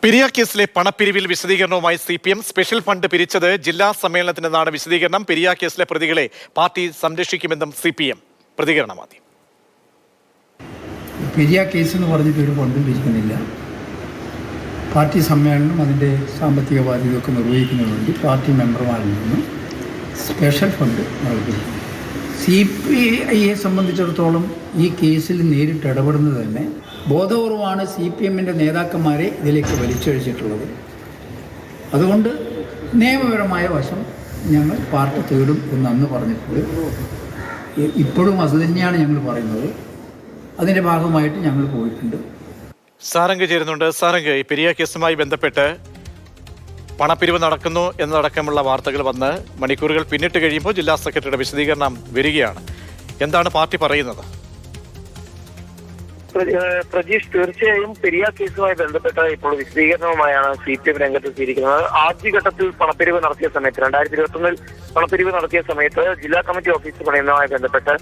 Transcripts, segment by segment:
പെരിയ കേസിലെ പണപ്പിരിവിൽ വിശദീകരണവുമായി CPM special fund പിരിച്ചത് ജില്ലാ സമ്മേളനത്തിനെന്നാണ് വിശദീകരണം. പെരിയ കേസിലെ പ്രതികളെ പാർട്ടി സംരക്ഷിക്കുമെന്നും CPM പ്രതികരണം. ആദ്യം പെരിയ കേസ് എന്ന് പറഞ്ഞിട്ട് ഒരു ഫണ്ടും പിരിക്കുന്നില്ല. പാർട്ടി സമ്മേളനം അതിൻ്റെ സാമ്പത്തിക ബാധ്യതയൊക്കെ നിർവഹിക്കുന്നതിന് വേണ്ടി പാർട്ടി മെമ്പർമാരിൽ നിന്ന് സ്പെഷ്യൽ ഫണ്ട് നൽകുന്നു. CPIയെ സംബന്ധിച്ചിടത്തോളം ഈ കേസിൽ നേരിട്ട് ഇടപെടുന്നത് തന്നെ ബോധപൂർവമാണ് CPMൻ്റെ നേതാക്കന്മാരെ ഇതിലേക്ക് വലിച്ചഴിച്ചിട്ടുള്ളത്. അതുകൊണ്ട് നിയമപരമായ വശം ഞങ്ങൾ പാർട്ടി തേടും എന്ന് അന്ന് പറഞ്ഞിട്ടുണ്ട്. ഇപ്പോഴും അത് തന്നെയാണ് ഞങ്ങൾ പറയുന്നത്. അതിൻ്റെ ഭാഗമായിട്ട് ഞങ്ങൾ പോയിട്ടുണ്ട്. സാരംഗ് ചേരുന്നുണ്ട്. സാരംഗ്, ഈ പെരിയ കേസുമായി ബന്ധപ്പെട്ട് പണപ്പിരിവ് നടക്കുന്നു എന്നതടക്കമുള്ള വാർത്തകൾ വന്ന് മണിക്കൂറുകൾ പിന്നിട്ട് കഴിയുമ്പോൾ ജില്ലാ സെക്രട്ടറിയുടെ വിശദീകരണം വരികയാണ്. എന്താണ് പാർട്ടി പറയുന്നത്? പ്രജീഷ്, തീർച്ചയായും പെരിയ കേസുമായി ബന്ധപ്പെട്ട ഇപ്പോൾ വിശദീകരണവുമായാണ് CPM രംഗത്തെത്തിയിരിക്കുന്നത്. ആദ്യഘട്ടത്തിൽ പണപ്പിരിവ് നടത്തിയ സമയത്ത് 2021 പണപ്പിരിവ് നടത്തിയ സമയത്ത് ജില്ലാ കമ്മിറ്റി ഓഫീസ് പണിയുന്നതുമായി ബന്ധപ്പെട്ട്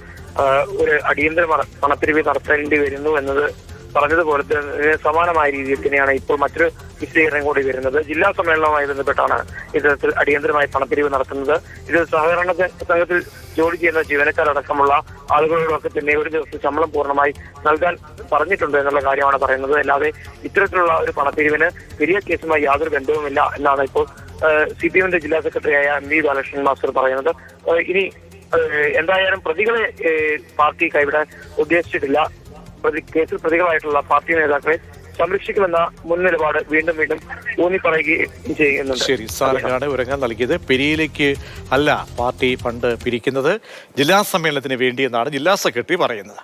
ഒരു അടിയന്തര പണപ്പിരിവ് നടത്തേണ്ടി വരുന്നു എന്നത് പറഞ്ഞതുപോലെ തന്നെ സമാനമായ രീതിയിൽ തന്നെയാണ് ഇപ്പോൾ മറ്റൊരു വിശദീകരണം കൂടി വരുന്നത്. ജില്ലാ സമ്മേളനവുമായി ബന്ധപ്പെട്ടാണ് ഇത്തരത്തിൽ അടിയന്തരമായി പണപ്പിരിവ് നടത്തുന്നത്. ഇത് സഹകരണ സംഘത്തിൽ ജോലി ചെയ്യുന്ന ജീവനക്കാരടക്കമുള്ള ആളുകളോടൊക്കെ തന്നെ ഒരു ദിവസം ശമ്പളം പൂർണ്ണമായി നൽകാൻ പറഞ്ഞിട്ടുണ്ട് എന്നുള്ള കാര്യമാണ് പറയുന്നത്. അല്ലാതെ ഇത്തരത്തിലുള്ള ഒരു പണപ്പിരിവിന് പെരിയ കേസുമായി യാതൊരു ബന്ധവുമില്ല എന്നാണ് ഇപ്പോൾ CPMന്റെ ജില്ലാ സെക്രട്ടറിയായ MV ബാലകൃഷ്ണൻ മാസ്റ്റർ പറയുന്നത്. ഇനി എന്തായാലും പ്രതികളെ പാർട്ടി കൈവിടാൻ ഉദ്ദേശിച്ചിട്ടില്ല. കേസിൽ പ്രതികളായിട്ടുള്ള പാർട്ടി നേതാക്കളെ സംരക്ഷിക്കുമെന്ന മുൻ നിലപാട് വീണ്ടും വീണ്ടും ഊന്നി പറയുകയും ചെയ്യുന്നുണ്ട്. ശരി, സാരംഗാണ് വിവരങ്ങൾ നൽകിയത്. പെരിയയിലേക്ക് അല്ല പാർട്ടി ഫണ്ട് പിരിക്കുന്നത്, ജില്ലാ സമ്മേളനത്തിന് വേണ്ടിയെന്നാണ് ജില്ലാ സെക്രട്ടറി പറയുന്നത്.